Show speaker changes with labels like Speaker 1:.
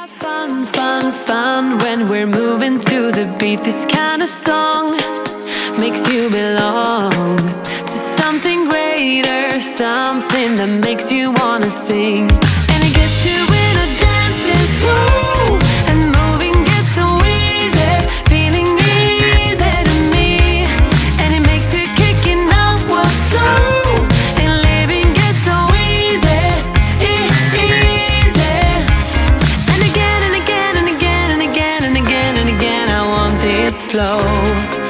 Speaker 1: Fun, fun, fun when we're moving to the beat. This kind of song makes you belong to something greater, something that makes you wanna sing. And it gets you in a dancing flow, and moving gets so easy, feeling easy to me. And it makes you kicking out well slow, and living gets so easy, easy. And again and again and again and again and again and again, I want this flow.